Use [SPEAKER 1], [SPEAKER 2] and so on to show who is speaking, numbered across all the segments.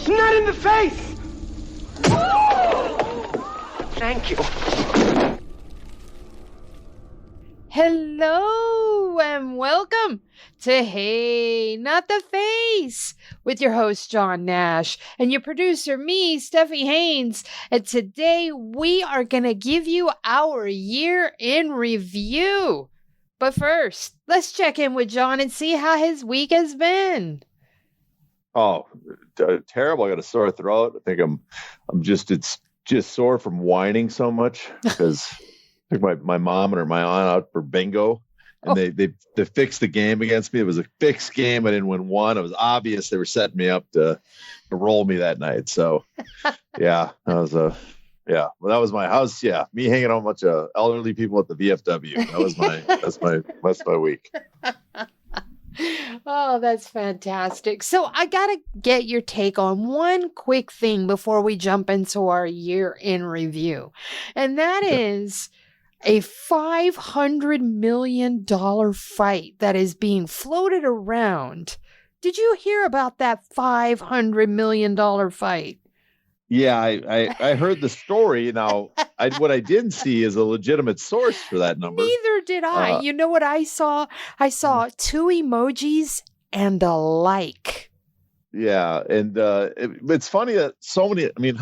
[SPEAKER 1] It's not in the face! Thank you.
[SPEAKER 2] Hello and welcome to Hey, Not the Face with your host, John Nash, and your producer, me, Steffi Haynes. And today we are going to give you our year in review. But first, let's check in with John and see how his week has been.
[SPEAKER 3] Oh, terrible. I got a sore throat. I think it's just sore from whining so much because I took my mom and my aunt out for bingo, and they fixed the game against me. It was a fixed game. I didn't win one. It was obvious they were setting me up to roll me that night. So yeah, well, that was my house. Yeah. Me hanging out with a bunch of elderly people at the VFW. That's my week.
[SPEAKER 2] Oh, that's fantastic. So I got to get your take on one quick thing before we jump into our year in review. And that is a $500 million fight that is being floated around. Did you hear about that $500 million fight?
[SPEAKER 3] Yeah, I heard the story. Now, what I didn't see is a legitimate source for that number.
[SPEAKER 2] Neither did I. You know what I saw? I saw two emojis and a like.
[SPEAKER 3] Yeah, and it's funny that so many. I mean,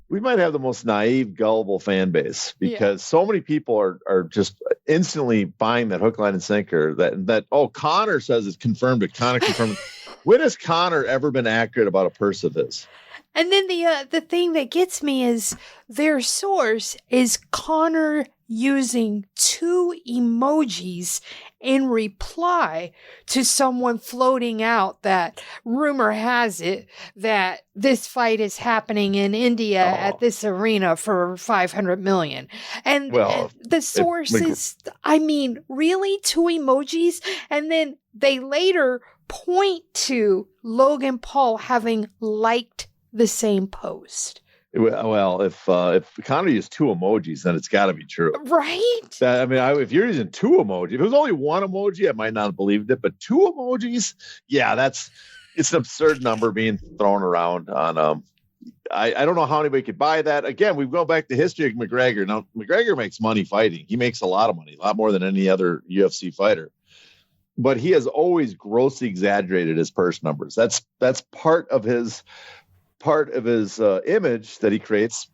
[SPEAKER 3] we might have the most naive, gullible fan base because so many people are just instantly buying that hook, line, and sinker. That Connor says it's confirmed. But Connor confirmed. When has Connor ever been accurate about a purse of his?
[SPEAKER 2] And then the thing that gets me is their source is Connor using two emojis in reply to someone floating out that rumor has it that this fight is happening in India at this arena for $500 million. And the source is, really two emojis? And then they later point to Logan Paul having liked the same post.
[SPEAKER 3] Well, if Connor used two emojis, then it's got to be true,
[SPEAKER 2] right?
[SPEAKER 3] If you're using two emojis, if it was only one emoji, I might not have believed it. But two emojis, yeah, it's an absurd number being thrown around on. I don't know how anybody could buy that. Again, we go back to history of McGregor. Now, McGregor makes money fighting. He makes a lot of money, a lot more than any other UFC fighter. But he has always grossly exaggerated his purse numbers. That's part of his image that he creates.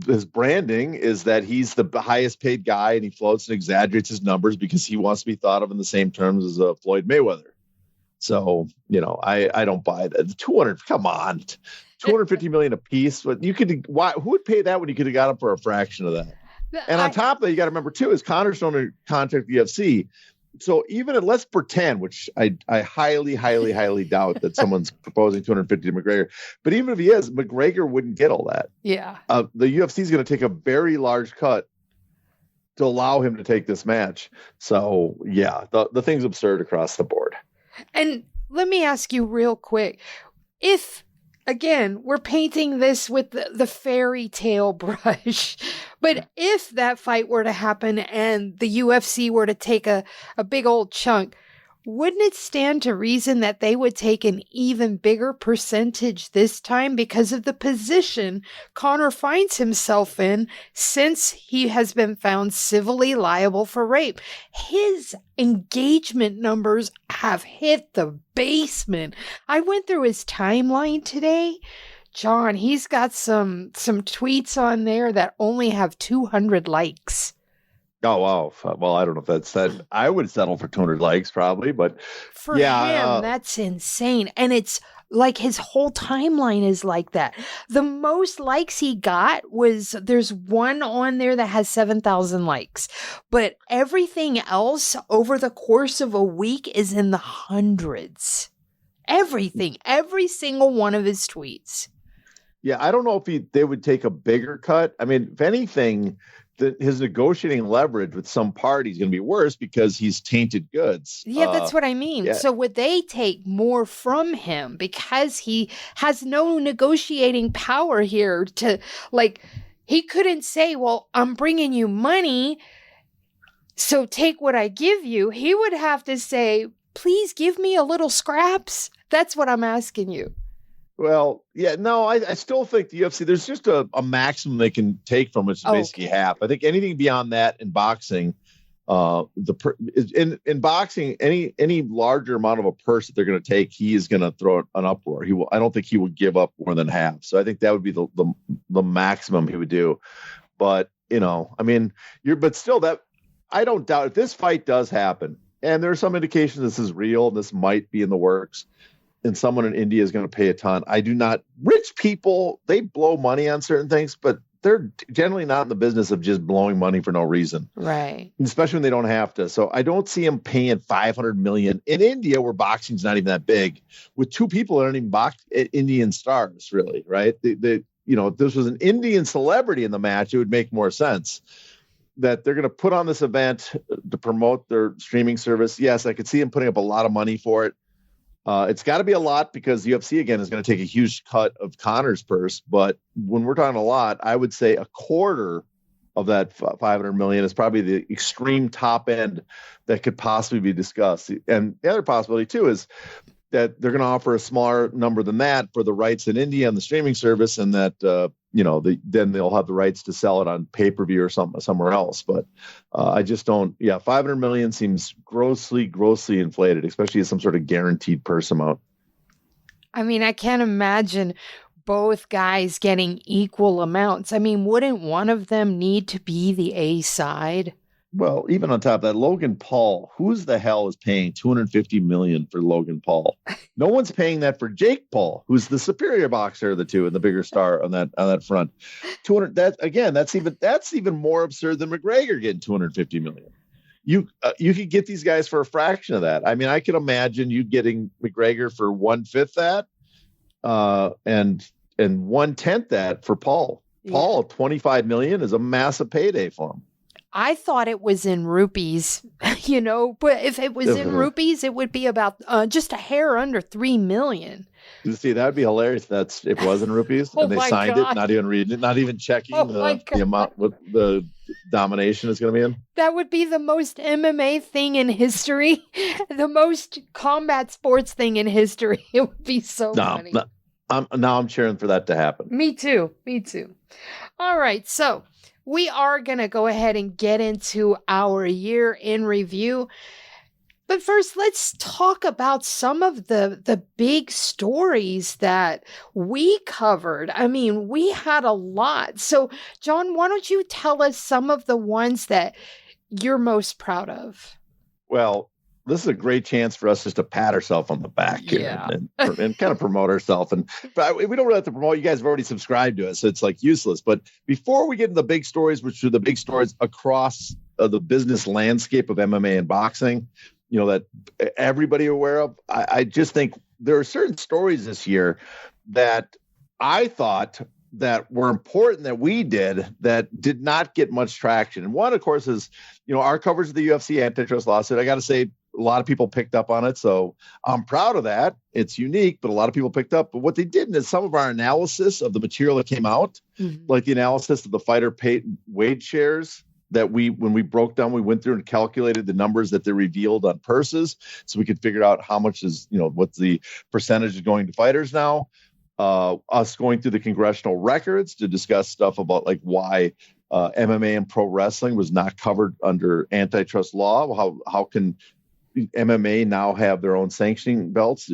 [SPEAKER 3] His branding is that he's the highest paid guy, and he floats and exaggerates his numbers because he wants to be thought of in the same terms as Floyd Mayweather. So, I don't buy that. 200, come on, 250 million a piece. But who would pay that when you could have got him for a fraction of that? And on top of that, you got to remember too, is Connor's going to contact the UFC. So let's pretend, which I highly, highly, highly doubt that someone's proposing 250 to McGregor. But even if he is, McGregor wouldn't get all that.
[SPEAKER 2] Yeah.
[SPEAKER 3] The UFC is going to take a very large cut to allow him to take this match. So yeah, the thing's absurd across the board.
[SPEAKER 2] And let me ask you real quick, if again, we're painting this with the fairy tale brush. But if that fight were to happen and the UFC were to take a big old chunk, wouldn't it stand to reason that they would take an even bigger percentage this time because of the position Connor finds himself in since he has been found civilly liable for rape? His engagement numbers have hit the basement. I went through his timeline today. John, he's got some tweets on there that only have 200 likes.
[SPEAKER 3] Oh, wow. Well, I don't know if that's that. I would settle for 200 likes probably, but
[SPEAKER 2] for him, that's insane. And it's like his whole timeline is like that. The most likes he got there's one on there that has 7,000 likes, but everything else over the course of a week is in the hundreds. Everything, every single one of his tweets.
[SPEAKER 3] Yeah, I don't know if they would take a bigger cut. I mean, if anything, his negotiating leverage with some party is going to be worse because he's tainted goods.
[SPEAKER 2] Yeah, that's what I mean. Yeah. So would they take more from him because he has no negotiating power here to, like, he couldn't say, well, I'm bringing you money, so take what I give you. He would have to say, please give me a little scraps. That's what I'm asking you.
[SPEAKER 3] Well, yeah, no, I still think the UFC, there's just a maximum they can take from it, which is basically half. I think anything beyond that in boxing, in boxing, any larger amount of a purse that they're going to take, he is going to throw an uproar. I don't think he would give up more than half. So I think that would be the maximum he would do. But, I mean, but still that, I don't doubt if this fight does happen, and there are some indications this is real, this might be in the works, and someone in India is going to pay a ton. Rich people, they blow money on certain things, but they're generally not in the business of just blowing money for no reason.
[SPEAKER 2] Right.
[SPEAKER 3] Especially when they don't have to. So I don't see him paying $500 million in India, where boxing's not even that big, with two people that aren't even Indian stars, really, right? If this was an Indian celebrity in the match, it would make more sense. That they're going to put on this event to promote their streaming service. Yes, I could see him putting up a lot of money for it. It's got to be a lot because UFC, again, is going to take a huge cut of Conor's purse. But when we're talking a lot, I would say a quarter of that $500 million is probably the extreme top end that could possibly be discussed. And the other possibility, too, is that they're going to offer a smaller number than that for the rights in India and the streaming service, and that then they'll have the rights to sell it on pay-per-view or somewhere else. But I just don't. Yeah, $500 million seems grossly inflated, especially as some sort of guaranteed purse amount.
[SPEAKER 2] I mean, I can't imagine both guys getting equal amounts. I mean, wouldn't one of them need to be the A side?
[SPEAKER 3] Well, even on top of that, Logan Paul, who's the hell is paying $250 million for Logan Paul? No one's paying that for Jake Paul, who's the superior boxer of the two and the bigger star on that front. 200. That's even more absurd than McGregor getting $250 million. You could get these guys for a fraction of that. I mean, I could imagine you getting McGregor for 1/5 that, and 1/10 that for Paul. Yeah. Paul, $25 million is a massive payday for him.
[SPEAKER 2] I thought it was in rupees, but if it was in rupees, it would be about just a hair under 3 million.
[SPEAKER 3] You see, that'd be hilarious. If it was in rupees and they signed it, not even reading it, not even checking the amount, what the domination is going to be in.
[SPEAKER 2] That would be the most MMA thing in history, the most combat sports thing in history. It would be so funny.
[SPEAKER 3] I'm cheering for that to happen.
[SPEAKER 2] Me too. All right, so we are going to go ahead and get into our year in review. But first, let's talk about some of the big stories that we covered. I mean, we had a lot. So, John, why don't you tell us some of the ones that you're most proud of?
[SPEAKER 3] Well, this is a great chance for us just to pat ourselves on the back and kind of promote ourselves. But we don't really have to promote. You guys have already subscribed to us, so it's like useless. But before we get into the big stories, which are the big stories across the business landscape of MMA and boxing, that everybody aware of, I just think there are certain stories this year that I thought that were important that we did that did not get much traction. And one, of course, is, our coverage of the UFC antitrust lawsuit. I got to say, a lot of people picked up on it. So I'm proud of that. It's unique, but a lot of people picked up. But what they did is some of our analysis of the material that came out, like the analysis of the fighter paid wage shares that when we broke down, we went through and calculated the numbers that they revealed on purses. So we could figure out how much is, what's the percentage is going to fighters now. Us going through the congressional records to discuss stuff about like why MMA and pro wrestling was not covered under antitrust law. How can MMA now have their own sanctioning belts,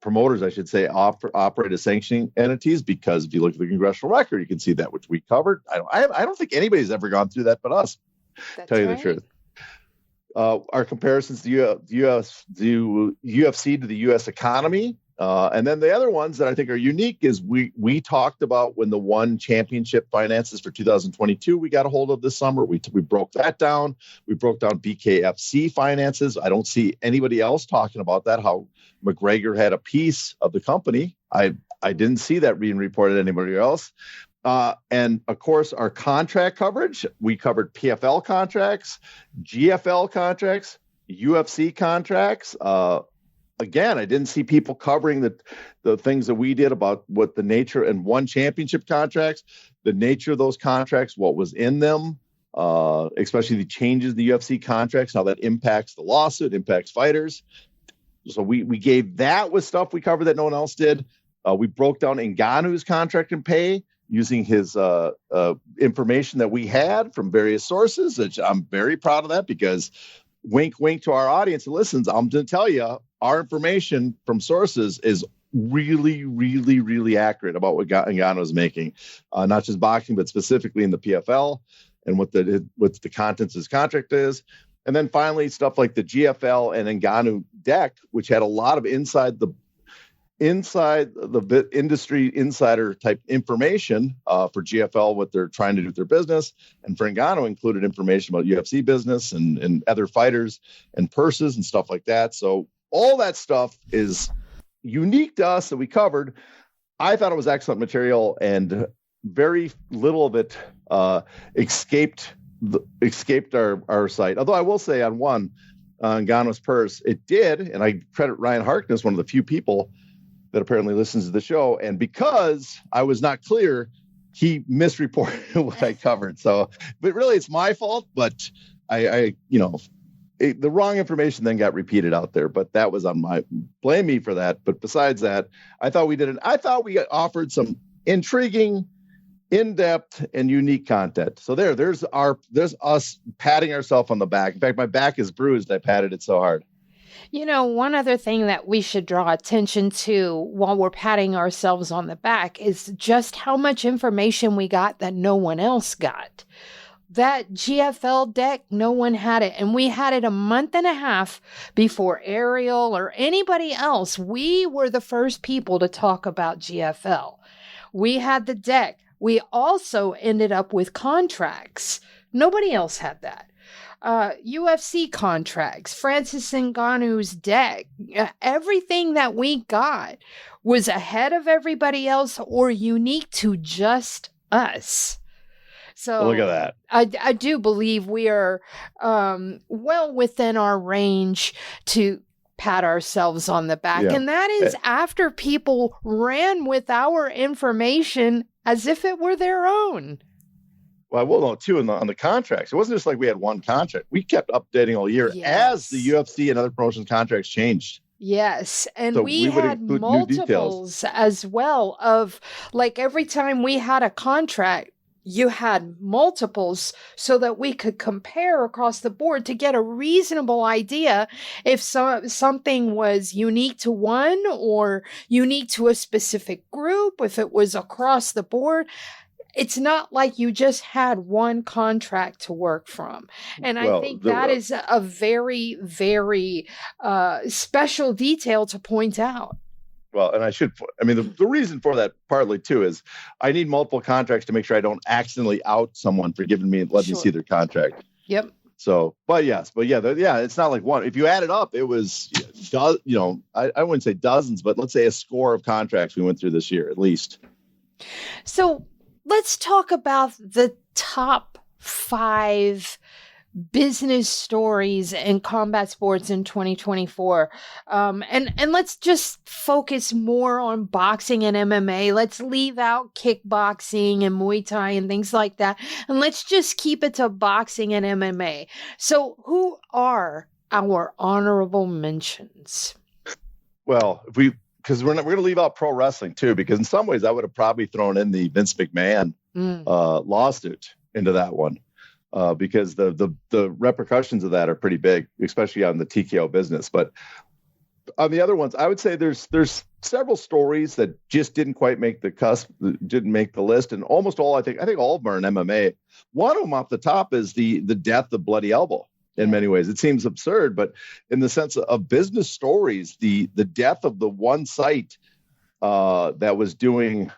[SPEAKER 3] promoters, I should say, operate as sanctioning entities? Because if you look at the congressional record, you can see that, which we covered. I don't think anybody's ever gone through that but us.
[SPEAKER 2] That's
[SPEAKER 3] tell you
[SPEAKER 2] right.
[SPEAKER 3] the truth. Our comparisons to UFC to the U.S. economy. And then the other ones that I think are unique is we talked about when the one championship finances for 2022 we got a hold of this summer. We broke that down. We broke down BKFC finances. I don't see anybody else talking about that, how McGregor had a piece of the company. I didn't see that being reported anybody else. And of course, our contract coverage, we covered PFL contracts, GFL contracts, UFC contracts. Again, I didn't see people covering the things that we did about what the nature and one championship contracts, the nature of those contracts, what was in them, especially the changes in the UFC contracts, how that impacts the lawsuit, impacts fighters. So we gave that with stuff we covered that no one else did. We broke down Ngannou's contract and pay using his information that we had from various sources, which I'm very proud of that because wink, wink to our audience who listens, I'm going to tell you our information from sources is really, really, really accurate about what Ngannou is making, not just boxing, but specifically in the PFL and what the contents of his contract is. And then finally, stuff like the GFL and Ngannou deck, which had a lot of inside the industry insider type information for GFL, what they're trying to do with their business. And for Ngannou included information about UFC business and other fighters and purses and stuff like that. So all that stuff is unique to us that we covered. I thought it was excellent material, and very little of it escaped our site. Although I will say on one, Ngannou's purse, it did, and I credit Ryan Harkness, one of the few people that apparently listens to the show. And because I was not clear, he misreported what I covered. So, but really it's my fault, but the wrong information then got repeated out there, but that was on blame me for that. But besides that, I thought we offered some intriguing, in-depth and unique content. So there's us patting ourselves on the back. In fact, my back is bruised. I patted it so hard.
[SPEAKER 2] One other thing that we should draw attention to while we're patting ourselves on the back is just how much information we got that no one else got. That GFL deck, no one had it. And we had it a month and a half before Ariel or anybody else. We were the first people to talk about GFL. We had the deck. We also ended up with contracts. Nobody else had that. UFC contracts, Francis Ngannou's deck, everything that we got was ahead of everybody else or unique to just us. So
[SPEAKER 3] look at that.
[SPEAKER 2] I do believe we are well within our range to pat ourselves on the back. Yeah. And that is after people ran with our information as if it were their own.
[SPEAKER 3] Well, I will note too on the contracts. It wasn't just like we had one contract. We kept updating all year as the UFC and other promotions contracts changed.
[SPEAKER 2] Yes. And so we had multiples as well of like every time we had a contract, you had multiples so that we could compare across the board to get a reasonable idea if something was unique to one or unique to a specific group, if it was across the board. It's not like you just had one contract to work from. And I think that is a very, very special detail to point out.
[SPEAKER 3] Well, and the reason for that partly too is I need multiple contracts to make sure I don't accidentally out someone for giving me, let me see their contract.
[SPEAKER 2] Yep.
[SPEAKER 3] So, it's not like one. If you add it up, it was, I wouldn't say dozens, but let's say a score of contracts we went through this year, at least.
[SPEAKER 2] So let's talk about the top 5 business stories in combat sports in 2024. And let's just focus more on boxing and MMA. Let's leave out kickboxing and Muay Thai and things like that. And let's just keep it to boxing and MMA. So who are our honorable mentions?
[SPEAKER 3] Well, because we're going to leave out pro wrestling too, because in some ways I would have probably thrown in the Vince McMahon lawsuit into that one. Because the repercussions of that are pretty big, especially on the TKO business. But on the other ones, I would say there's several stories that just didn't quite make the cusp, didn't make the list, and almost all I think all of them are in MMA. One of them off the top is the death of Bloody Elbow. In many ways, it seems absurd, but in the sense of business stories, the death of the one site that was doing.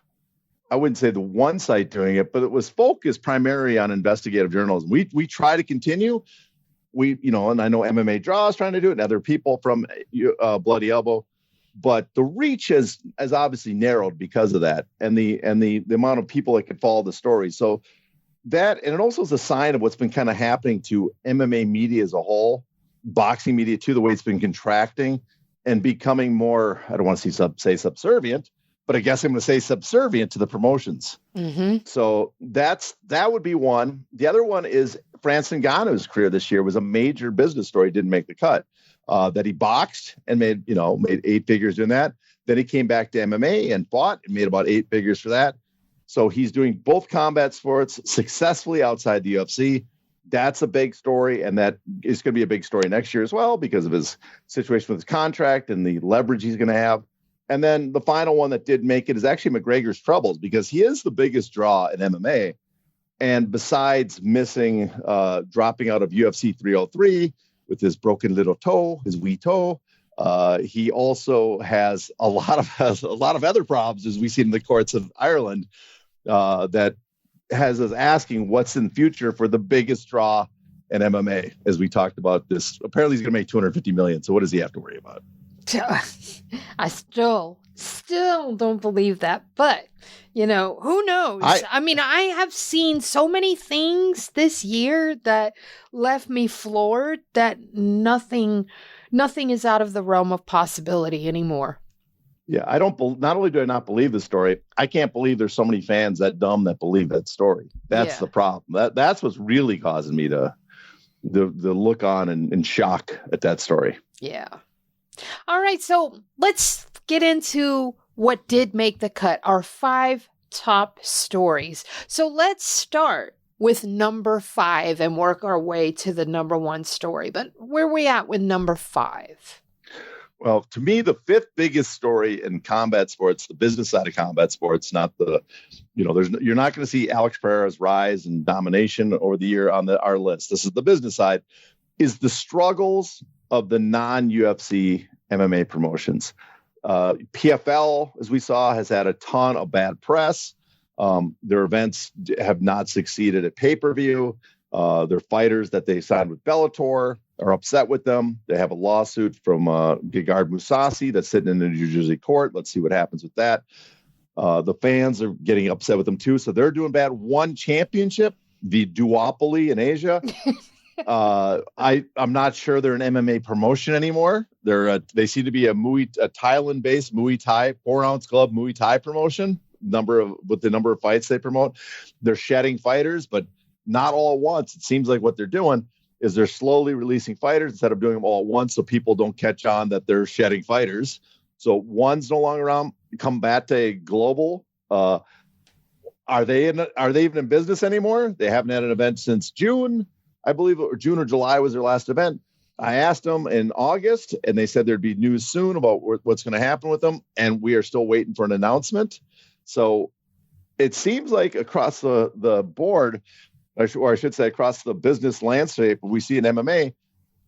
[SPEAKER 3] I wouldn't say the one site doing it, but it was focused primarily on investigative journalism. We try to continue. And I know MMA Draw is trying to do it, and other people from Bloody Elbow, but the reach has obviously narrowed because of that, and the amount of people that could follow the story. So that, and it also is a sign of what's been kind of happening to MMA media as a whole, boxing media too, the way it's been contracting and becoming more. I don't want to say subservient. But I guess I'm going to say subservient to the promotions. Mm-hmm. So that would be one. The other one is Francis Ngannou's career this year was a major business story. Didn't make the cut. That he boxed and made 8 figures doing that. Then he came back to MMA and fought and made about 8 figures for that. So he's doing both combat sports successfully outside the UFC. That's a big story, and that is going to be a big story next year as well because of his situation with his contract and the leverage he's going to have. And then the final one that did make it is actually McGregor's troubles, because he is the biggest draw in MMA. And besides missing, dropping out of UFC 303 with his broken little toe, his wee toe, he also has a lot of other problems, as we see in the courts of Ireland, that has us asking what's in the future for the biggest draw in MMA. As we talked about this, apparently he's going to make $250 million. So what does he have to worry about?
[SPEAKER 2] I still don't believe that, but who knows? I mean, I have seen so many things this year that left me floored that nothing is out of the realm of possibility anymore.
[SPEAKER 3] Yeah, not only do I not believe the story, I can't believe there's so many fans that dumb that believe that story. That's the problem. That's what's really causing me to look on in shock at that story.
[SPEAKER 2] Yeah. All right, so let's get into what did make the cut, our 5 top stories. So let's start with number 5 and work our way to the number 1 story. But where are we at with number 5?
[SPEAKER 3] Well, to me, the 5th biggest story in combat sports, the business side of combat sports, not the, you're not going to see Alex Pereira's rise and domination over the year on our list. This is the business side, is the struggles of the non-UFC MMA promotions. PFL, as we saw, has had a ton of bad press. Their events have not succeeded at pay-per-view. Their fighters that they signed with Bellator are upset with them. They have a lawsuit from Gegard Mousasi that's sitting in the New Jersey court. Let's see what happens with that. The fans are getting upset with them too, so they're doing bad. One championship, the duopoly in Asia. I'm not sure they're an MMA promotion anymore. They seem to be a Thailand-based Muay Thai 4-ounce club Muay Thai promotion. With the number of fights they promote, they're shedding fighters, but not all at once. It seems like what they're doing is they're slowly releasing fighters instead of doing them all at once, so people don't catch on that they're shedding fighters. So one's no longer around. Combate Global. Are they even in business anymore? They haven't had an event since June. I believe June or July was their last event. I asked them in August, and they said there'd be news soon about what's going to happen with them, and we are still waiting for an announcement. So it seems like across the board, or I should say across the business landscape, we see in MMA,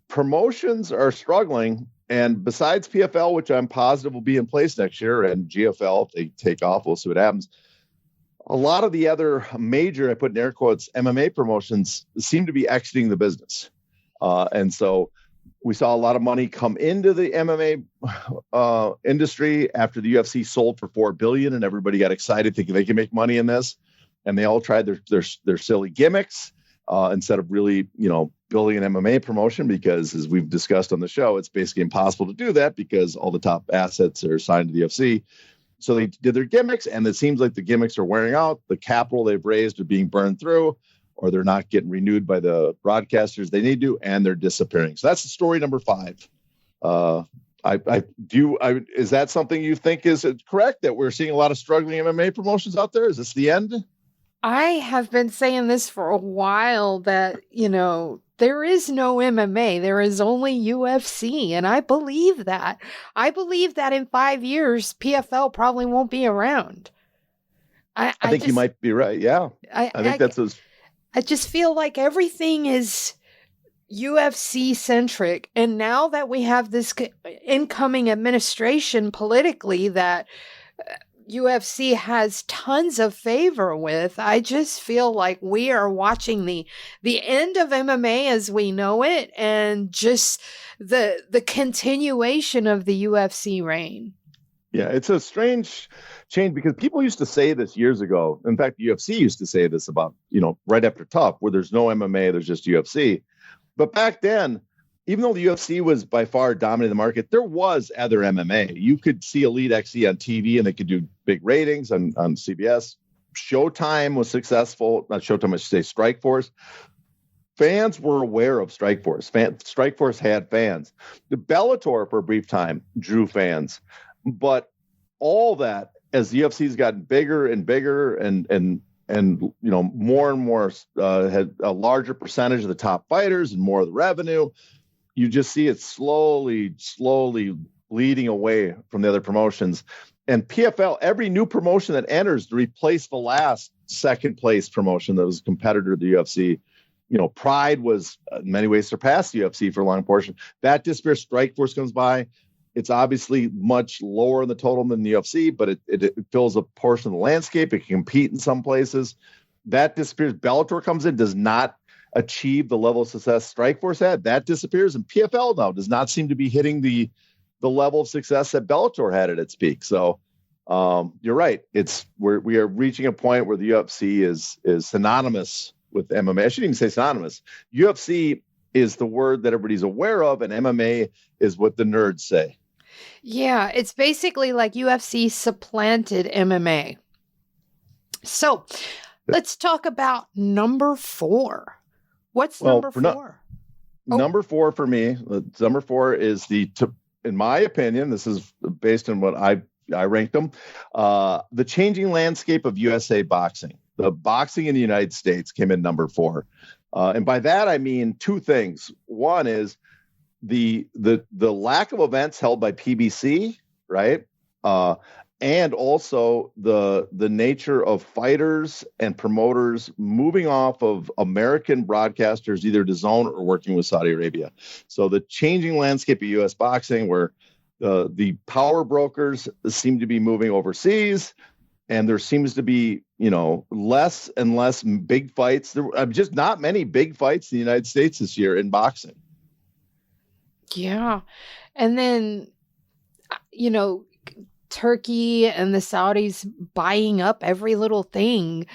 [SPEAKER 3] promotions are struggling. And besides PFL, which I'm positive will be in place next year, and GFL, if they take off, we'll see what happens. A lot of the other major, I put in air quotes, MMA promotions seem to be exiting the business. And so we saw a lot of money come into the MMA industry after the UFC sold for $4 billion, and everybody got excited thinking they can make money in this. And they all tried their silly gimmicks instead of really, building an MMA promotion, because as we've discussed on the show, it's basically impossible to do that because all the top assets are signed to the UFC. So they did their gimmicks, and it seems like the gimmicks are wearing out. The capital they've raised are being burned through, or they're not getting renewed by the broadcasters they need to, and they're disappearing. So that's the story number 5. Is that something you think is correct, that we're seeing a lot of struggling MMA promotions out there? Is this the end?
[SPEAKER 2] I have been saying this for a while that, there is no MMA. There is only UFC. And I believe that. I believe that in 5 years, PFL probably won't be around. I think
[SPEAKER 3] you might be right. Yeah. I
[SPEAKER 2] just feel like everything is UFC centric. And now that we have this incoming administration politically that UFC has tons of favor with, I just feel like we are watching the end of MMA as we know it, and just the continuation of the UFC reign.
[SPEAKER 3] Yeah, it's a strange change, because people used to say this years ago. In fact, the UFC used to say this about, right after TUF, where there's no MMA, there's just UFC. But back then, even though the UFC was by far dominating the market, there was other MMA. You could see Elite XC on TV, and they could do big ratings on CBS. Showtime was successful. Not Showtime, I should say Strikeforce. Fans were aware of Strikeforce. Strikeforce had fans. The Bellator, for a brief time, drew fans. But all that, as the UFC's gotten bigger and bigger and more and more had a larger percentage of the top fighters and more of the revenue, you just see it slowly bleeding away from the other promotions. And PFL, every new promotion that enters to replace the last second place promotion that was a competitor to the UFC, Pride was in many ways surpassed the UFC for a long portion. That disappears. Strikeforce comes by. It's obviously much lower in the total than the UFC, but it fills a portion of the landscape. It can compete in some places. That disappears. Bellator comes in, does not achieve the level of success Strikeforce had. That disappears. And PFL now does not seem to be hitting the level of success that Bellator had at its peak. So you're right. We are reaching a point where the UFC is synonymous with MMA. I shouldn't even say synonymous. UFC is the word that everybody's aware of, and MMA is what the nerds say.
[SPEAKER 2] Yeah, it's basically like UFC supplanted MMA. So let's talk about number 4. What's number 4?
[SPEAKER 3] Number 4 for me, number 4 is in my opinion, this is based on what I ranked them, the changing landscape of USA boxing. The boxing in the United States came in number 4. And by that, I mean 2 things. One is the lack of events held by PBC, right? And also the nature of fighters and promoters moving off of American broadcasters, either to zone or working with Saudi Arabia. So the changing landscape of U.S. boxing, where the power brokers seem to be moving overseas, and there seems to be, less and less big fights. There are just not many big fights in the United States this year in boxing.
[SPEAKER 2] Yeah. And then, Turkey and the Saudis buying up every little thing,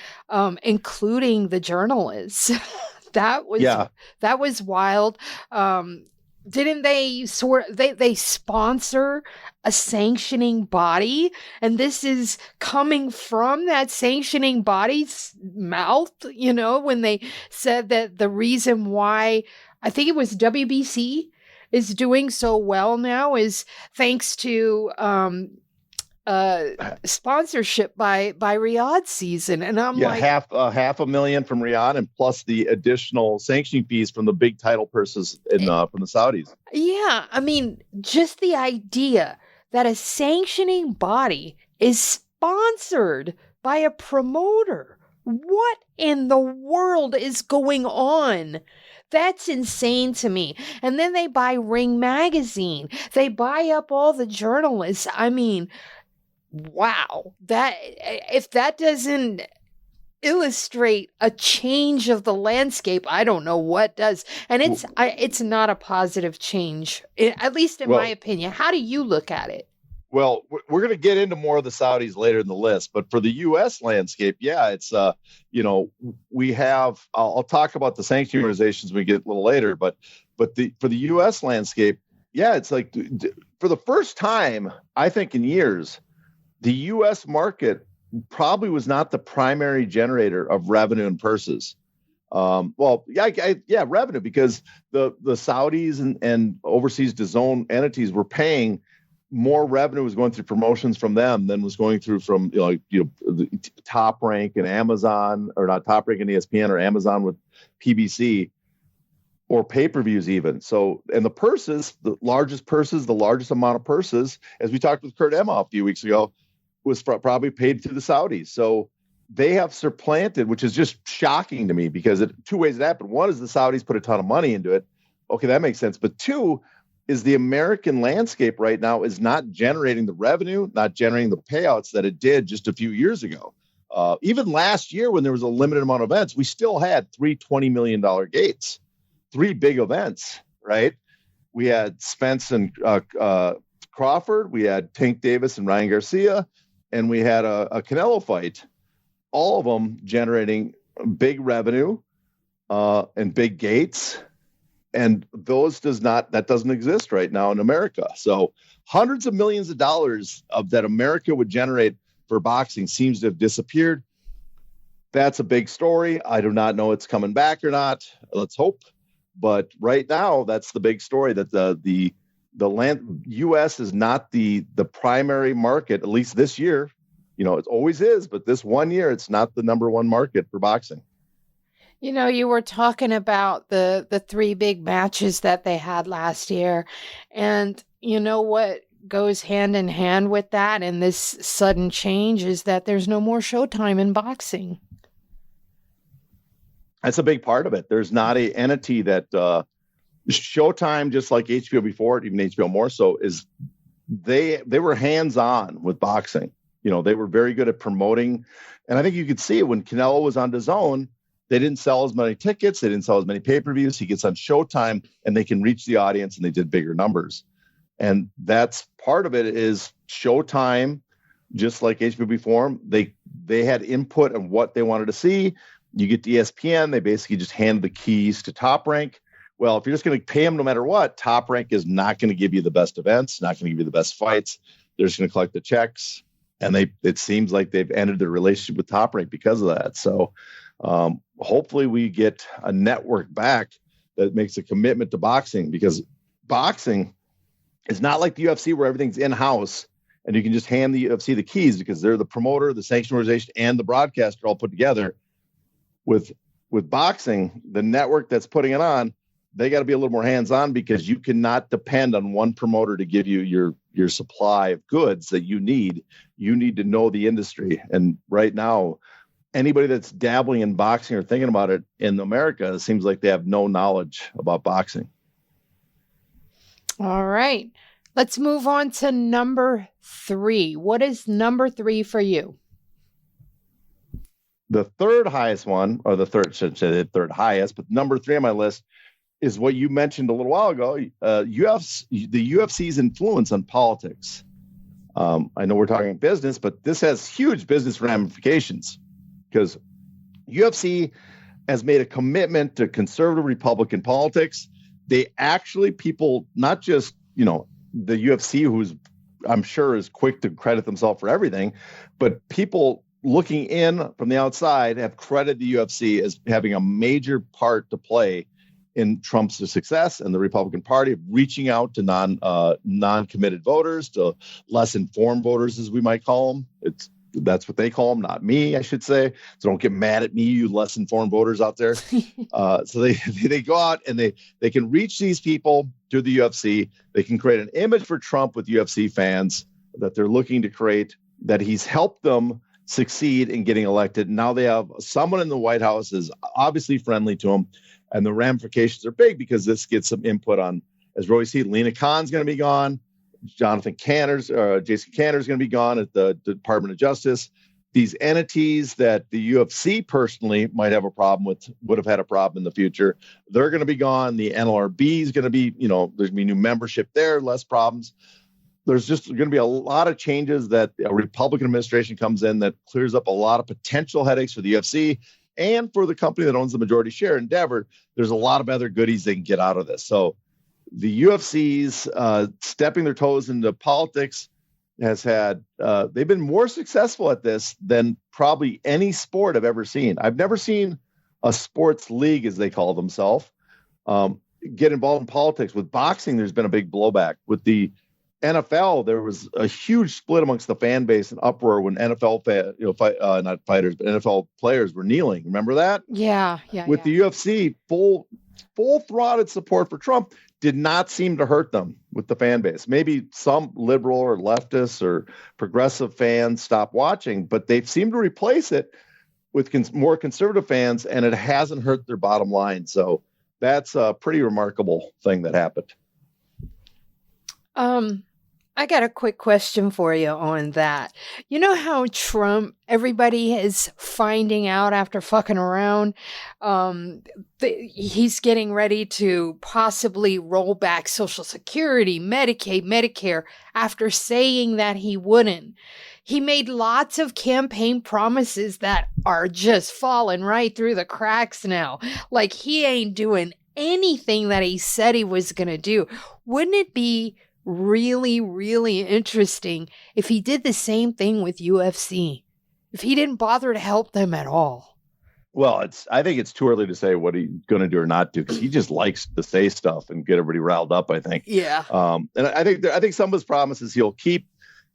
[SPEAKER 2] including the journalists. That was wild. Didn't they they sponsor a sanctioning body? And this is coming from that sanctioning body's mouth, when they said that the reason why, I think it was WBC is doing so well now is thanks to sponsorship by Riyadh season. And I'm like,
[SPEAKER 3] half $500,000 from Riyadh, and plus the additional sanctioning fees from the big title purses from the Saudis.
[SPEAKER 2] Yeah, I mean, just the idea that a sanctioning body is sponsored by a promoter. What in the world is going on? That's insane to me. And then they buy Ring Magazine. They buy up all the journalists. I mean, wow. If that doesn't illustrate a change of the landscape, I don't know what does. And it's not a positive change, at least in my opinion. How do you look at it?
[SPEAKER 3] Well, we're going to get into more of the Saudis later in the list, but for the U.S. landscape, it's we have. I'll talk about the sanction organizations when we get a little later, but for the U.S. landscape, it's like for the first time, I think in years, the U.S. market probably was not the primary generator of revenue and purses. Revenue, because the Saudis and overseas DAZN entities were paying. More revenue was going through promotions from them than was going through from the Top Rank and Amazon, or not Top Rank and ESPN, or Amazon with PBC, or pay-per-views even. So, and the largest amount of purses, as we talked with Kurt Emma a few weeks ago, was probably paid to the Saudis. So they have supplanted, which is just shocking to me, because 2 ways it happened. One is the Saudis put a ton of money into it. Okay, that makes sense. But 2 is the American landscape right now is not generating the revenue, not generating the payouts that it did just a few years ago. Even last year, when there was a limited amount of events, we still had 3 $20 million gates, 3 big events, right? We had Spence and Crawford, we had Tank Davis and Ryan Garcia, and we had a Canelo fight, all of them generating big revenue and big gates. And that doesn't exist right now in America. So hundreds of millions of dollars that America would generate for boxing seems to have disappeared. That's a big story. I do not know it's coming back or not. Let's hope. But right now, that's the big story, that the U.S. is not the primary market, at least this year. It always is, but this one year, it's not the number one market for boxing.
[SPEAKER 2] You were talking about the three big matches that they had last year. And you know what goes hand in hand with that and this sudden change is that there's no more Showtime in boxing.
[SPEAKER 3] That's a big part of it. There's not an entity that Showtime, just like HBO before it, even HBO more so, is they were hands-on with boxing. They were very good at promoting. And I think you could see it when Canelo was on DAZN. They didn't sell as many tickets. They didn't sell as many pay-per-views. He gets on Showtime and they can reach the audience and they did bigger numbers. And that's part of it is Showtime, just like HBO before, they had input on what they wanted to see. You get the ESPN, they basically just hand the keys to Top Rank. Well, if you're just going to pay them no matter what, Top Rank is not going to give you the best events, not going to give you the best fights. They're just going to collect the checks. And it seems like they've ended their relationship with Top Rank because of that. So hopefully we get a network back that makes a commitment to boxing, because boxing is not like the UFC where everything's in-house and you can just hand the UFC the keys because they're the promoter, the sanction organization, and the broadcaster all put together. With boxing, the network that's putting it on, they got to be a little more hands-on because you cannot depend on one promoter to give you your supply of goods that you need. You need to know the industry. And right now, anybody that's dabbling in boxing or thinking about it in America, it seems like they have no knowledge about boxing.
[SPEAKER 2] All right. Let's move on to number 3. What is number 3 for you?
[SPEAKER 3] The third highest one, or the third highest, but number 3 on my list is what you mentioned a little while ago, the UFC's influence on politics. I know we're talking business, but this has huge business ramifications because UFC has made a commitment to conservative Republican politics. They actually, people, not just, the UFC, who's I'm sure is quick to credit themselves for everything, but people looking in from the outside have credited the UFC as having a major part to play in Trump's success and the Republican Party, reaching out to non-committed voters, to less informed voters, as we might call them. That's what they call them, not me, I should say. So don't get mad at me, you less informed voters out there. So they go out and they can reach these people through the UFC. They can create an image for Trump with UFC fans that they're looking to create, that he's helped them succeed in getting elected. Now they have someone in the White House is obviously friendly to him, and the ramifications are big because this gets some input on, as Roy said, Lena Khan's going to be gone. Jason Cantor's going to be gone at the Department of Justice. These entities that the UFC personally might have a problem with, would have had a problem in the future, they're going to be gone. The NLRB is going to be, there's going to be new membership there, less problems. There's just going to be a lot of changes that a Republican administration comes in that clears up a lot of potential headaches for the UFC and for the company that owns the majority share, Endeavor. There's a lot of other goodies they can get out of this. So the UFC's stepping their toes into politics has had, they've been more successful at this than probably any sport I've ever seen. I've never seen a sports league, as they call themselves, get involved in politics. With boxing, there's been a big blowback. With the NFL, there was a huge split amongst the fan base and uproar when NFL, not fighters, but NFL players were kneeling. Remember that?
[SPEAKER 2] Yeah.
[SPEAKER 3] With the UFC, full-throated support for Trump did not seem to hurt them with the fan base. Maybe some liberal or leftist or progressive fans stopped watching, but they've seemed to replace it with more conservative fans, and it hasn't hurt their bottom line. So that's a pretty remarkable thing that happened.
[SPEAKER 2] I got a quick question for you on that. You know how Trump, everybody is finding out after fucking around, he's getting ready to possibly roll back Social Security, Medicaid, Medicare, after saying that he wouldn't. He made lots of campaign promises that are just falling right through the cracks now. Like he ain't doing anything that he said he was going to do. Wouldn't it be really, really interesting if he did the same thing with UFC, if he didn't bother to help them at all?
[SPEAKER 3] Well, I think it's too early to say what he's going to do or not do, because he just likes to say stuff and get everybody riled up, I think.
[SPEAKER 2] Yeah.
[SPEAKER 3] And I think some of his promises he'll keep.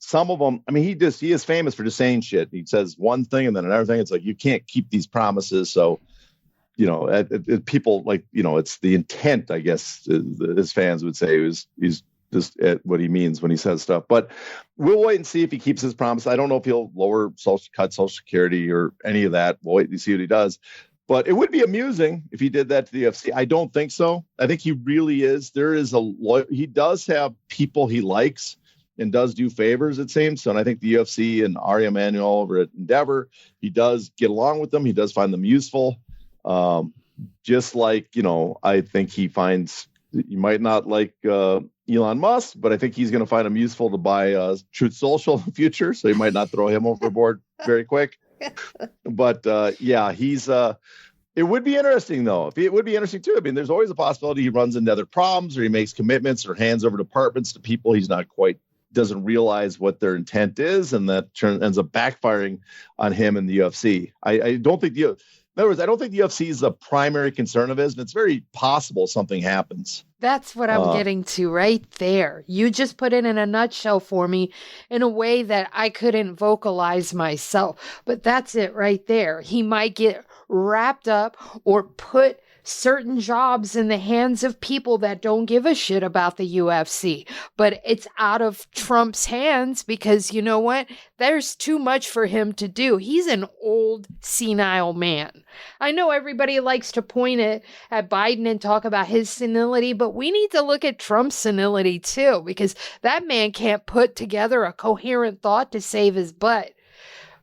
[SPEAKER 3] Some of them, I mean, he is famous for just saying shit. He says one thing and then another thing. It's like, you can't keep these promises. So, people like, it's the intent, I guess, his fans would say, he's just at what he means when he says stuff. But we'll wait and see if he keeps his promise. I don't know if he'll cut Social Security or any of that. We'll wait and see what he does. But it would be amusing if he did that to the UFC. I don't think so. I think he really is. He does have people he likes and does do favors, it seems. So, and I think the UFC and Ari Emanuel over at Endeavor, he does get along with them. He does find them useful. Just like, I think he finds, you might not like Elon Musk, but I think he's going to find him useful to buy Truth Social in the future. So he might not throw him overboard very quick. But it would be interesting, though. It would be interesting, too. I mean, there's always a possibility he runs into other problems, or he makes commitments or hands over departments to people he's not quite, doesn't realize what their intent is, and that ends up backfiring on him in the UFC. I don't think in other words, I don't think the UFC is the primary concern of his, and it's very possible something happens.
[SPEAKER 2] That's what I'm getting to right there. You just put it in a nutshell for me in a way that I couldn't vocalize myself. But that's it right there. He might get wrapped up or put certain jobs in the hands of people that don't give a shit about the UFC. But it's out of Trump's hands because, you know what? There's too much for him to do. He's an old, senile man. I know everybody likes to point it at Biden and talk about his senility, but we need to look at Trump's senility too, because that man can't put together a coherent thought to save his butt.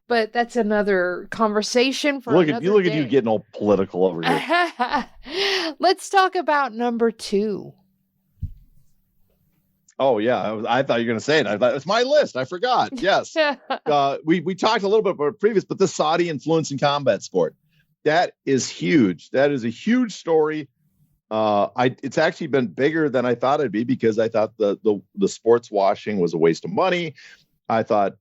[SPEAKER 2] But that's another conversation for another day.
[SPEAKER 3] Look at you getting all political over here.
[SPEAKER 2] Let's talk about number 2.
[SPEAKER 3] Oh, yeah. I thought you were going to say it. I thought it's my list. I forgot. Yes. We talked a little bit about it previous, but the Saudi influence in combat sport. That is huge. That is a huge story. It's actually been bigger than I thought it'd be, because I thought the sports washing was a waste of money. I thought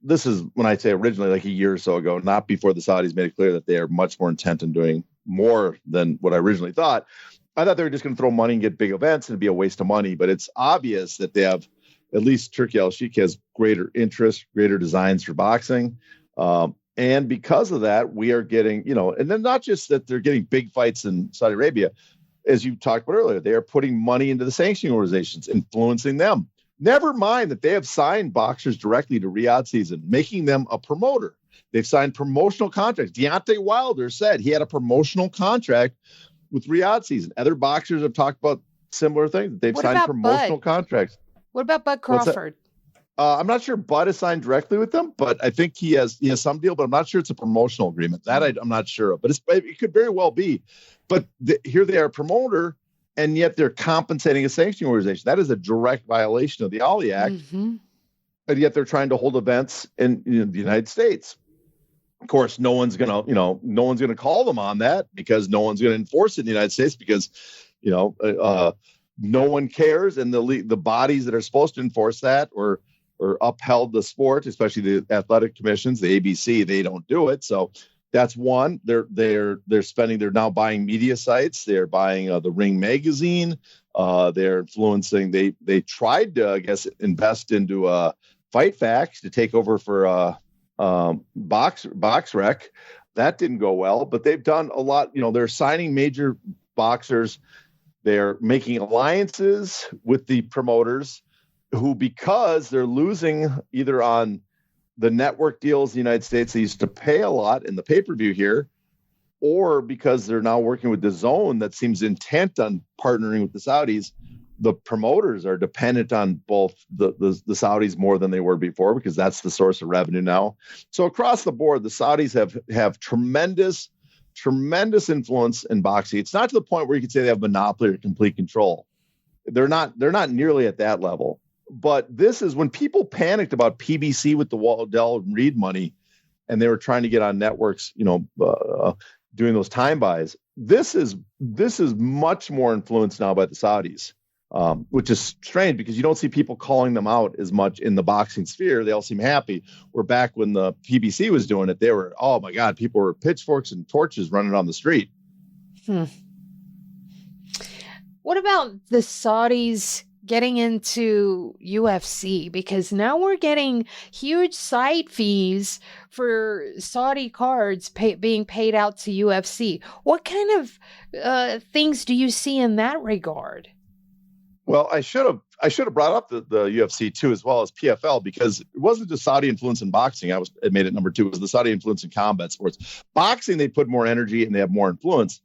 [SPEAKER 3] this is when I say originally, like a year or so ago, not before the Saudis made it clear that they are much more intent on doing more than what I originally thought. I thought they were just going to throw money and get big events and it'd be a waste of money. But it's obvious that they have, at least Turki Al-Sheikh has greater interest, greater designs for boxing. And because of that, we are getting, and then not just that they're getting big fights in Saudi Arabia, as you talked about earlier, they are putting money into the sanctioning organizations, influencing them. Never mind that they have signed boxers directly to Riyadh season, making them a promoter. They've signed promotional contracts. Deontay Wilder said he had a promotional contract with Riyadh season. Other boxers have talked about similar things. They've signed promotional contracts.
[SPEAKER 2] What about Bud Crawford?
[SPEAKER 3] I'm not sure Bud is signed directly with them, but I think he has some deal, but I'm not sure it's a promotional agreement. That I'm not sure of, but it could very well be. But here they are, a promoter, and yet they're compensating a sanctioning organization. That is a direct violation of the Ali Act. Mm-hmm. And yet they're trying to hold events in the United States. Of course, no one's going to call them on that, because no one's going to enforce it in the United States, because, no one cares. And the bodies that are supposed to enforce that or upheld the sport, especially the athletic commissions, the ABC, they don't do it. So that's one. They're spending. They're now buying media sites. They're buying the Ring magazine. They're influencing. They tried to, I guess, invest into Fight Facts to take over for BoxRec. That didn't go well, but they've done a lot. They're signing major boxers. They're making alliances with the promoters, who, because they're losing either on the network deals in the United States, they used to pay a lot in the pay-per-view here, or because they're now working with the zone that seems intent on partnering with the Saudis, the promoters are dependent on both the Saudis more than they were before, because that's the source of revenue now. So across the board, the Saudis have tremendous influence in boxing. It's not to the point where you could say they have monopoly or complete control. They're not nearly at that level. But this is when people panicked about PBC with the Waddell and Reed money, and they were trying to get on networks, doing those time buys. This is much more influenced now by the Saudis. which is strange because you don't see people calling them out as much in the boxing sphere. They all seem happy. Where back when the PBC was doing it, they were, oh my God, people were pitchforks and torches running on the street.
[SPEAKER 2] What about the Saudis getting into UFC? Because now we're getting huge side fees for Saudi cards being paid out to UFC. What kind of things do you see in that regard?
[SPEAKER 3] Well, I should have brought up the UFC too, as well as PFL, because it wasn't just Saudi influence in boxing. It made it number 2. It was the Saudi influence in combat sports. Boxing, they put more energy and they have more influence,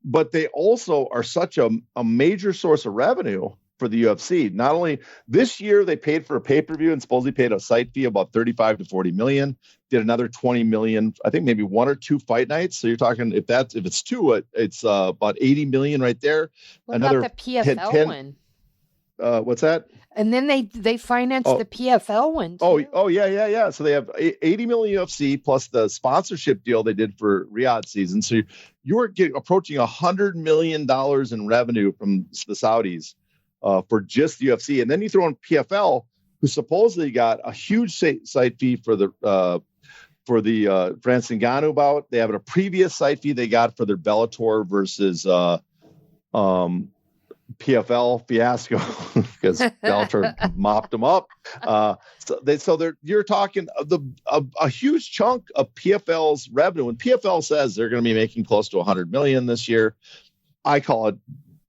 [SPEAKER 3] but they also are such a major source of revenue for the UFC. Not only this year, they paid for a pay-per-view and supposedly paid a site fee about 35 to 40 million. Did another 20 million, I think maybe 1 or 2 fight nights. So you're talking if it's 2, it's about 80 million right there.
[SPEAKER 2] What
[SPEAKER 3] another
[SPEAKER 2] about the PFL one?
[SPEAKER 3] What's that?
[SPEAKER 2] And then they financed the PFL one too.
[SPEAKER 3] Yeah. So they have 80 million UFC plus the sponsorship deal they did for Riyadh season. So you're approaching $100 million in revenue from the Saudis for just the UFC. And then you throw in PFL, who supposedly got a huge site fee for the Francis Ngannou bout. They have a previous site fee they got for their Bellator versus PFL fiasco because Bellator mopped them up. You're talking a huge chunk of PFL's revenue. And PFL says they're going to be making close to 100 million this year. I call it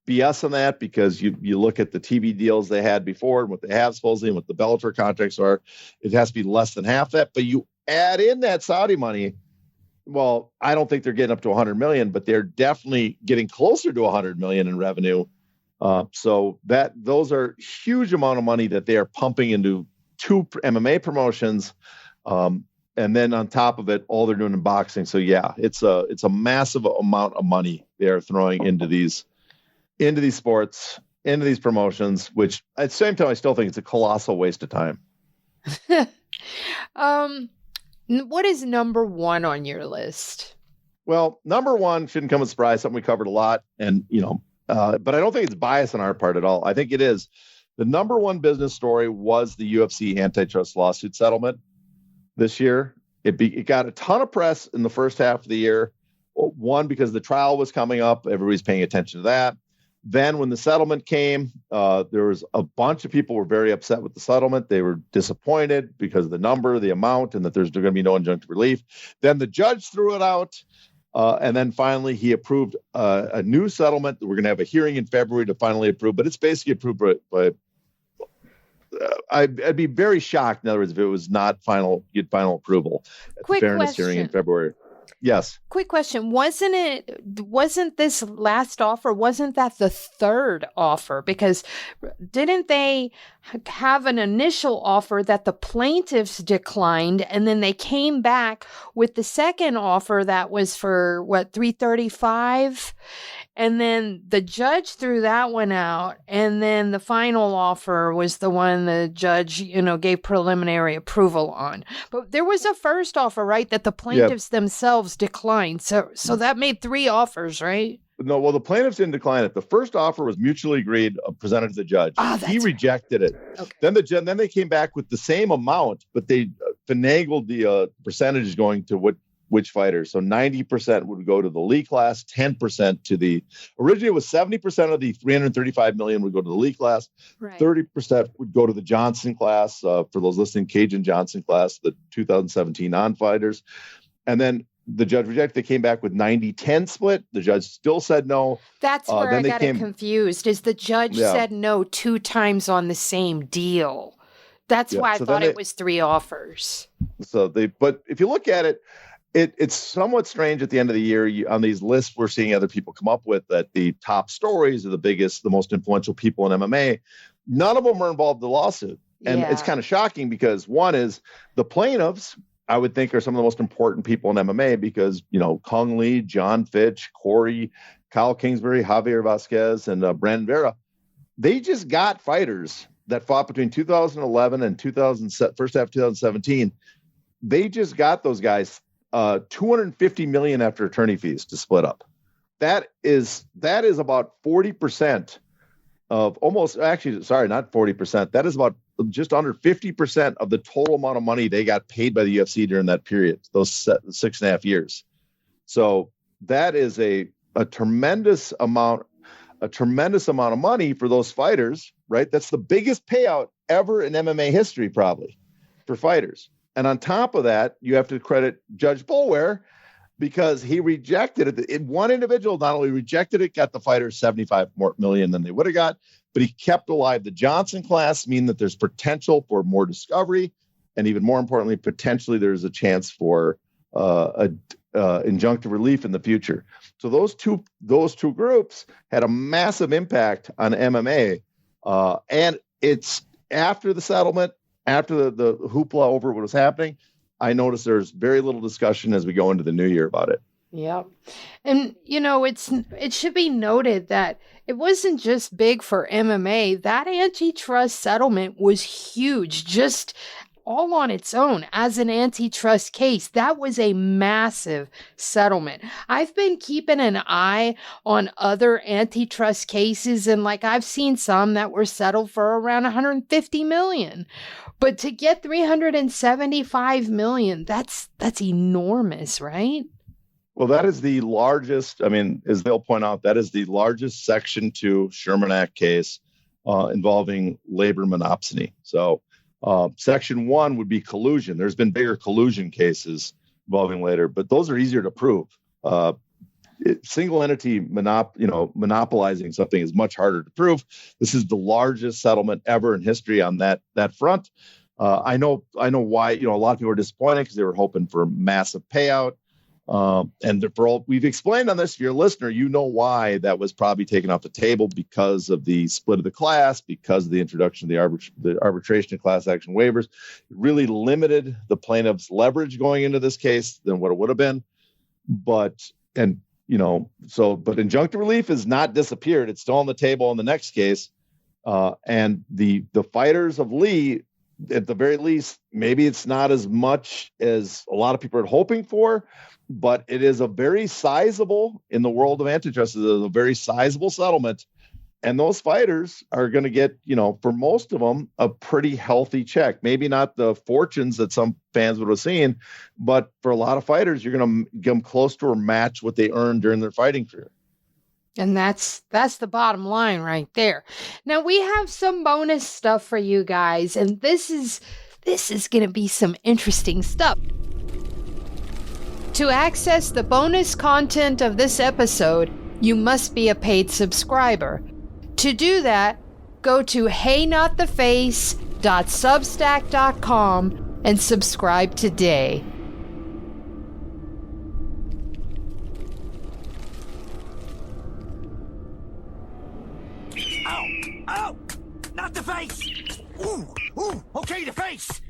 [SPEAKER 3] BS on that because you look at the TV deals they had before and what they have supposedly and what the Bellator contracts are, it has to be less than half that. But you add in that Saudi money. Well, I don't think they're getting up to 100 million, but they're definitely getting closer to 100 million in revenue. So those are huge amount of money that they are pumping into 2 MMA promotions. And then on top of it, all they're doing in boxing. So yeah, it's a massive amount of money they are throwing into these sports, into these promotions, which at the same time, I still think it's a colossal waste of time.
[SPEAKER 2] What is number 1 on your list?
[SPEAKER 3] Well, number 1 shouldn't come as a surprise, something we covered a lot. And, but I don't think it's bias on our part at all. I think it is. The number 1 business story was the UFC antitrust lawsuit settlement this year. It got a ton of press in the first half of the year. One, because the trial was coming up. Everybody's paying attention to that. Then when the settlement came, there was a bunch of people were very upset with the settlement. They were disappointed because of the number, the amount, and that there's going to be no injunctive relief. Then the judge threw it out. And then finally, he approved a new settlement. We're going to have a hearing in February to finally approve, but it's basically approved by I'd be very shocked, in other words, if it was not get final approval at the fairness hearing in February. Yes.
[SPEAKER 2] Quick question. Wasn't this last offer, wasn't that the third offer? Because didn't they have an initial offer that the plaintiffs declined, and then they came back with the second offer that was for $335? And then the judge threw that one out. And then the final offer was the one the judge, gave preliminary approval on. But there was a first offer, right, that the plaintiffs themselves declined. So that made 3 offers, right?
[SPEAKER 3] No, well, the plaintiffs didn't decline it. The first offer was mutually agreed, presented to the judge. He rejected it. Okay. Then they came back with the same amount, but they finagled the percentage going to which fighters. So 90% would go to the Lee class, 10% to the originally it was 70% of the 335 million would go to the Lee class, right. 30% would go to the Johnson class. For those listening, Cajun Johnson class, the 2017 non-fighters. And then the judge rejected. They came back with 90-10 split. The judge still said no.
[SPEAKER 2] That's where I got confused. Is the judge said no 2 times on the same deal? That's why I thought it was 3 offers.
[SPEAKER 3] But if you look at it, it's somewhat strange at the end of the year. On these lists, we're seeing other people come up with that the top stories are the biggest, the most influential people in MMA. None of them are involved in the lawsuit. And it's kind of shocking because one is the plaintiffs, I would think, are some of the most important people in MMA because, Kung Lee, John Fitch, Corey, Kyle Kingsbury, Javier Vasquez, and Brandon Vera, they just got fighters that fought between 2011 and first half of 2017. They just got those guys $250 million after attorney fees to split up. That is about 40% of almost, actually, sorry, not 40%. That is about just under 50% of the total amount of money they got paid by the UFC during that period, those 6.5 years. So that is a tremendous amount of money for those fighters, right? That's the biggest payout ever in MMA history, probably, for fighters. And on top of that, you have to credit Judge Boulware, because he rejected it. One individual not only rejected it, got the fighters $75 million than they would have got, but he kept alive the Johnson class, meaning that there's potential for more discovery, and even more importantly, potentially there's a chance for injunctive relief in the future. So those two groups had a massive impact on MMA, and it's after the settlement, after the hoopla over what was happening. I noticed there's very little discussion as we go into the new year about it.
[SPEAKER 2] Yep. And, it should be noted that it wasn't just big for MMA. That antitrust settlement was huge, just all on its own as an antitrust case. That was a massive settlement. I've been keeping an eye on other antitrust cases, and I've seen some that were settled for around $150 million. But to get $375 million, that's enormous, right?
[SPEAKER 3] Well, that is the largest, as they'll point out, that is the largest Section 2 Sherman Act case involving labor monopsony. So Section 1 would be collusion. There's been bigger collusion cases involving labor, but those are easier to prove. Single entity monopolizing something is much harder to prove. This is the largest settlement ever in history on that front. I know why. A lot of people are disappointed because they were hoping for a massive payout. And we've explained on this. If you're a listener, you know why that was probably taken off the table, because of the split of the class, because of the introduction of the arbitration and class action waivers. It really limited the plaintiff's leverage going into this case than what it would have been. But injunctive relief has not disappeared. It's still on the table in the next case. And the fighters of Lee, at the very least, maybe it's not as much as a lot of people are hoping for, but it is a very sizable, in the world of antitrust, it is a very sizable settlement. And those fighters are going to get, for most of them, a pretty healthy check. Maybe not the fortunes that some fans would have seen, but for a lot of fighters, you're going to get them close to or match what they earned during their fighting career.
[SPEAKER 2] And that's the bottom line right there. Now we have some bonus stuff for you guys, and this is going to be some interesting stuff. To access the bonus content of this episode, you must be a paid subscriber. To do that, go to heynottheface.substack.com and subscribe today.
[SPEAKER 1] Ow! Ow! Not the face! Ooh! Okay, the face!